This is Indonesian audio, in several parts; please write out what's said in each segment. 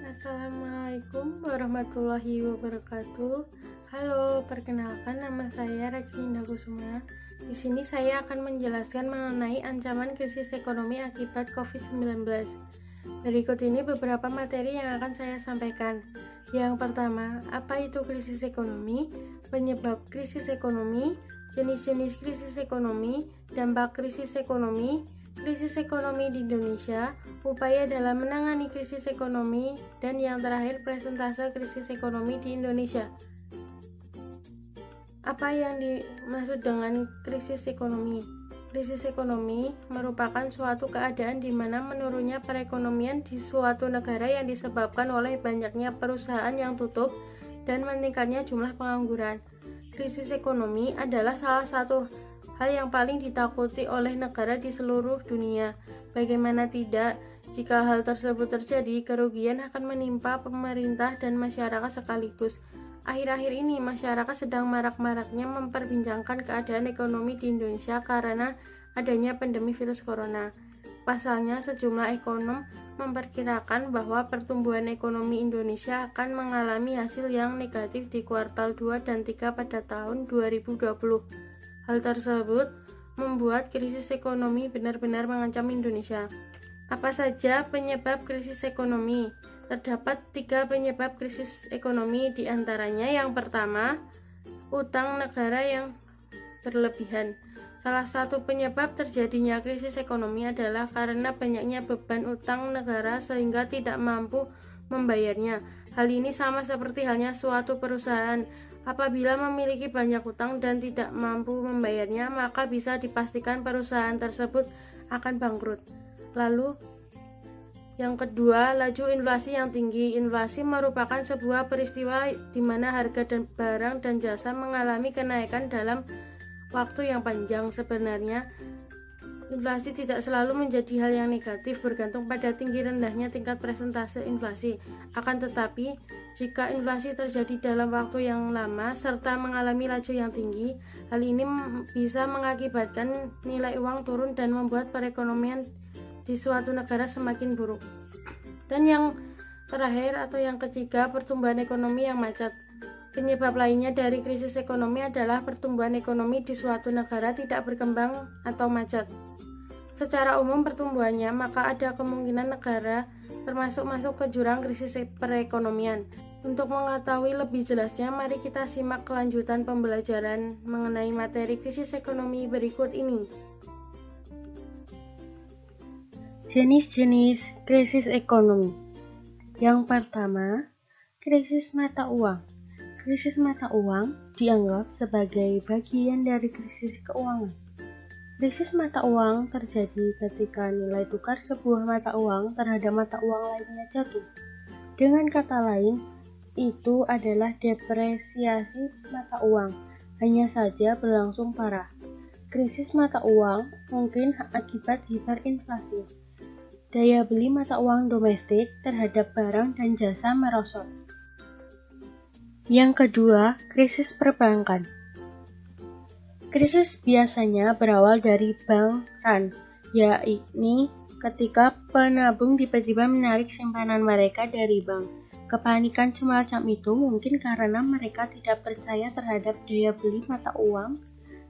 Assalamualaikum warahmatullahi wabarakatuh. Halo, perkenalkan nama saya Rajni Kusuma. Di sini saya akan menjelaskan mengenai ancaman krisis ekonomi akibat COVID-19. Berikut ini beberapa materi yang akan saya sampaikan. Yang pertama, apa itu krisis ekonomi? Penyebab krisis ekonomi, jenis-jenis krisis ekonomi, dampak krisis ekonomi di Indonesia, upaya dalam menangani krisis ekonomi, dan yang terakhir presentase krisis ekonomi di Indonesia. Apa yang dimaksud dengan krisis ekonomi? Krisis ekonomi merupakan suatu keadaan di mana menurunnya perekonomian di suatu negara yang disebabkan oleh banyaknya perusahaan yang tutup dan meningkatnya jumlah pengangguran. Krisis ekonomi adalah salah satu hal yang paling ditakuti oleh negara di seluruh dunia. Bagaimana tidak, jika hal tersebut terjadi, kerugian akan menimpa pemerintah dan masyarakat sekaligus. Akhir-akhir ini, masyarakat sedang marak-maraknya memperbincangkan keadaan ekonomi di Indonesia karena adanya pandemi virus corona. Pasalnya, sejumlah ekonom memperkirakan bahwa pertumbuhan ekonomi Indonesia akan mengalami hasil yang negatif di kuartal 2 dan 3 pada tahun 2020. Hal tersebut membuat krisis ekonomi benar-benar mengancam Indonesia. Apa saja penyebab krisis ekonomi? Terdapat 3 penyebab krisis ekonomi, di antaranya yang pertama, utang negara yang berlebihan. Salah satu penyebab terjadinya krisis ekonomi adalah karena banyaknya beban utang negara sehingga tidak mampu membayarnya. Hal ini sama seperti halnya suatu perusahaan. Apabila memiliki banyak utang dan tidak mampu membayarnya, maka bisa dipastikan perusahaan tersebut akan bangkrut. Lalu, yang kedua, laju inflasi yang tinggi. Inflasi merupakan sebuah peristiwa di mana harga barang dan jasa mengalami kenaikan dalam waktu yang panjang. Sebenarnya, inflasi tidak selalu menjadi hal yang negatif, bergantung pada tinggi rendahnya tingkat persentase inflasi. Akan tetapi, jika inflasi terjadi dalam waktu yang lama serta mengalami laju yang tinggi, hal ini bisa mengakibatkan nilai uang turun dan membuat perekonomian di suatu negara semakin buruk. Dan yang terakhir atau yang ketiga, pertumbuhan ekonomi yang macet. Penyebab lainnya dari krisis ekonomi adalah pertumbuhan ekonomi di suatu negara tidak berkembang atau macet. Secara umum pertumbuhannya, maka ada kemungkinan negara termasuk masuk ke jurang krisis perekonomian. Untuk mengetahui lebih jelasnya, mari kita simak kelanjutan pembelajaran mengenai materi krisis ekonomi berikut ini. Jenis-jenis krisis ekonomi. Yang pertama, krisis mata uang. Krisis mata uang dianggap sebagai bagian dari krisis keuangan. Krisis mata uang terjadi ketika nilai tukar sebuah mata uang terhadap mata uang lainnya jatuh. Dengan kata lain, itu adalah depresiasi mata uang, hanya saja berlangsung parah. Krisis mata uang mungkin akibat hiperinflasi. Daya beli mata uang domestik terhadap barang dan jasa merosot. Yang kedua, krisis perbankan. Krisis biasanya berawal dari bank run, yakni ketika penabung tiba-tiba menarik simpanan mereka dari bank. Kepanikan semacam itu mungkin karena mereka tidak percaya terhadap daya beli mata uang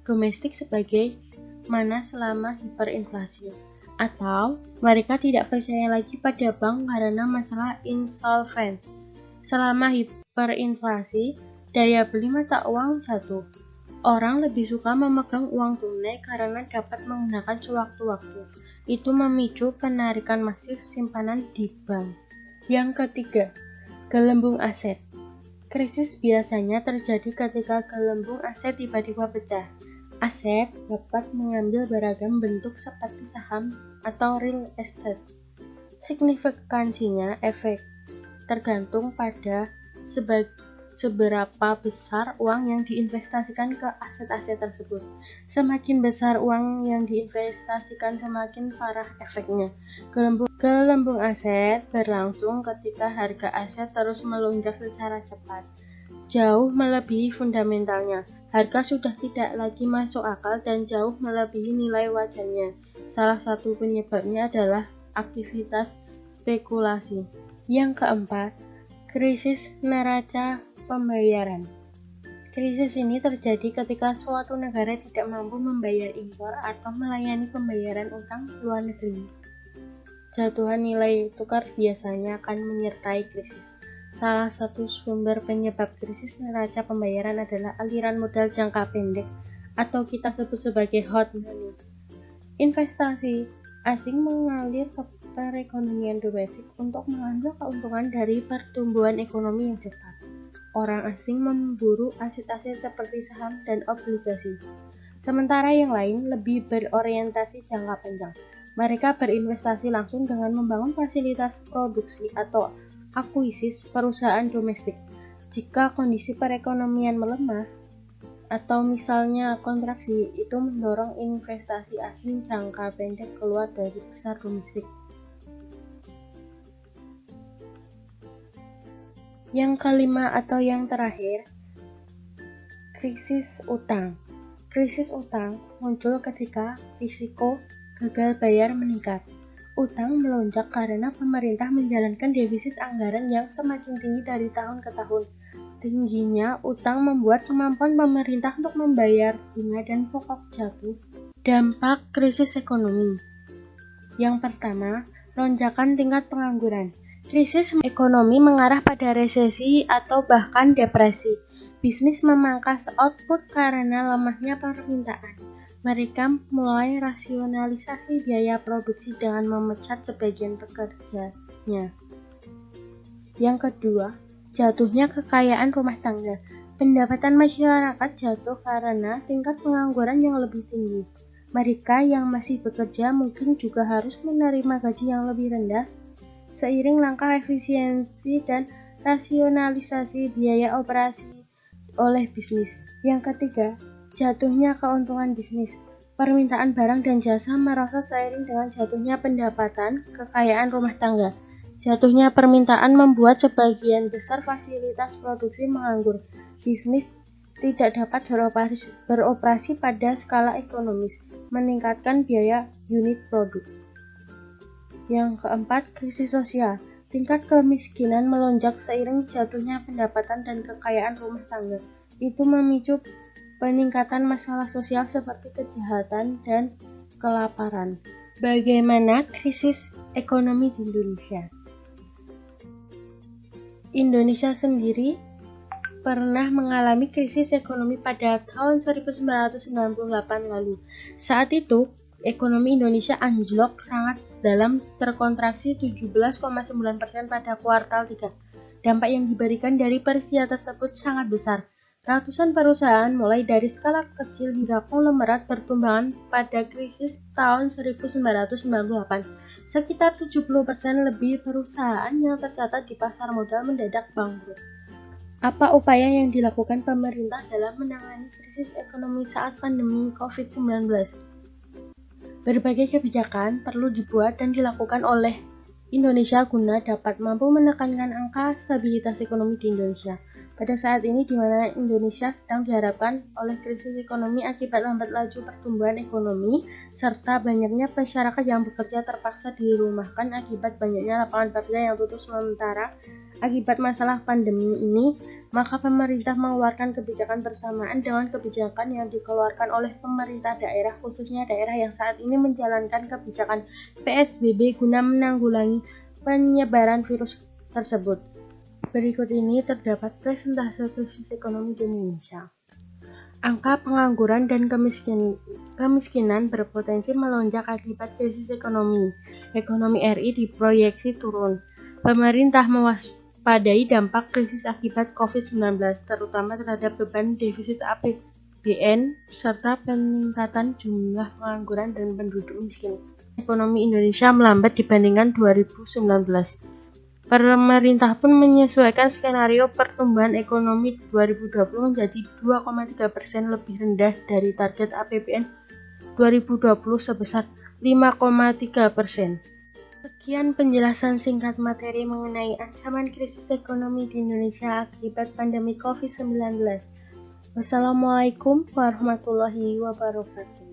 domestik sebagai mana selama hiperinflasi, atau mereka tidak percaya lagi pada bank karena masalah insolven. Selama hiperinflasi, daya beli mata uang jatuh. Orang lebih suka memegang uang tunai karena dapat menggunakan sewaktu-waktu. Itu memicu penarikan masif simpanan di bank. Yang ketiga, gelembung aset. Krisis biasanya terjadi ketika gelembung aset tiba-tiba pecah. Aset dapat mengambil beragam bentuk seperti saham atau real estate. Signifikansinya efek tergantung pada seberapa besar uang yang diinvestasikan ke aset-aset tersebut. Semakin besar uang yang diinvestasikan, semakin parah efeknya. Gelembung aset berlangsung ketika harga aset terus melonjak secara cepat, jauh melebihi fundamentalnya. Harga sudah tidak lagi masuk akal dan jauh melebihi nilai wajarnya. Salah satu penyebabnya adalah aktivitas spekulasi. Yang keempat, krisis neraca pembayaran. Krisis ini terjadi ketika suatu negara tidak mampu membayar impor atau melayani pembayaran utang luar negeri. Jatuhan nilai tukar biasanya akan menyertai krisis. Salah satu sumber penyebab krisis neraca pembayaran adalah aliran modal jangka pendek atau kita sebut sebagai hot money. Investasi asing mengalir ke perekonomian domestik untuk mengambil keuntungan dari pertumbuhan ekonomi yang cepat. Orang asing memburu aset-aset seperti saham dan obligasi. Sementara yang lain lebih berorientasi jangka panjang. Mereka berinvestasi langsung dengan membangun fasilitas produksi atau akuisis perusahaan domestik. Jika kondisi perekonomian melemah, atau misalnya kontraksi, itu mendorong investasi asing jangka pendek keluar dari pasar domestik. Yang kelima atau yang terakhir, krisis utang. Krisis utang muncul ketika risiko gagal bayar meningkat. Utang melonjak karena pemerintah menjalankan defisit anggaran yang semakin tinggi dari tahun ke tahun. Tingginya utang membuat kemampuan pemerintah untuk membayar bunga dan pokok jatuh. Dampak krisis ekonomi. Yang pertama, lonjakan tingkat pengangguran. Krisis ekonomi mengarah pada resesi atau bahkan depresi. Bisnis memangkas output karena lemahnya permintaan. Mereka mulai rasionalisasi biaya produksi dengan memecat sebagian pekerjanya. Yang kedua, jatuhnya kekayaan rumah tangga. Pendapatan masyarakat jatuh karena tingkat pengangguran yang lebih tinggi. Mereka yang masih bekerja mungkin juga harus menerima gaji yang lebih rendah seiring langkah efisiensi dan rasionalisasi biaya operasi oleh bisnis. Yang ketiga, jatuhnya keuntungan bisnis. Permintaan barang dan jasa merosot seiring dengan jatuhnya pendapatan kekayaan rumah tangga. Jatuhnya permintaan membuat sebagian besar fasilitas produksi menganggur. Bisnis tidak dapat beroperasi pada skala ekonomis, meningkatkan biaya unit produk. Yang keempat, krisis sosial. Tingkat kemiskinan melonjak seiring jatuhnya pendapatan dan kekayaan rumah tangga. Itu memicu peningkatan masalah sosial seperti kejahatan dan kelaparan. Bagaimana krisis ekonomi di Indonesia? Indonesia sendiri pernah mengalami krisis ekonomi pada tahun 1998 lalu. Saat itu, ekonomi Indonesia anjlok sangat dalam, terkontraksi 17,9% pada kuartal 3. Dampak yang diberikan dari peristiwa tersebut sangat besar. Ratusan perusahaan mulai dari skala kecil hingga konglomerat bertumbangan pada krisis tahun 1998. Sekitar 70% lebih perusahaan yang tercatat di pasar modal mendadak bangkrut. Apa upaya yang dilakukan pemerintah dalam menangani krisis ekonomi saat pandemi COVID-19? Berbagai kebijakan perlu dibuat dan dilakukan oleh Indonesia guna dapat mampu menekankan angka stabilitas ekonomi di Indonesia. Pada saat ini di mana Indonesia sedang dihadapkan oleh krisis ekonomi akibat lambat laju pertumbuhan ekonomi, serta banyaknya masyarakat yang bekerja terpaksa dirumahkan akibat banyaknya lapangan pekerjaan yang tutup sementara akibat masalah pandemi ini, maka pemerintah mengeluarkan kebijakan bersamaan dengan kebijakan yang dikeluarkan oleh pemerintah daerah, khususnya daerah yang saat ini menjalankan kebijakan PSBB guna menanggulangi penyebaran virus tersebut. Berikut ini terdapat presentase krisis ekonomi di Indonesia. Angka pengangguran dan kemiskinan berpotensi melonjak akibat krisis ekonomi. Ekonomi RI diproyeksi turun. Pemerintah mewaspadai dampak krisis akibat COVID-19, terutama terhadap beban defisit APBN serta peningkatan jumlah pengangguran dan penduduk miskin. Ekonomi Indonesia melambat dibandingkan 2019. Pemerintah pun menyesuaikan skenario pertumbuhan ekonomi 2020 menjadi 2,3% lebih rendah dari target APBN 2020 sebesar 5,3%. Sekian penjelasan singkat materi mengenai ancaman krisis ekonomi di Indonesia akibat pandemi COVID-19. Wassalamualaikum warahmatullahi wabarakatuh.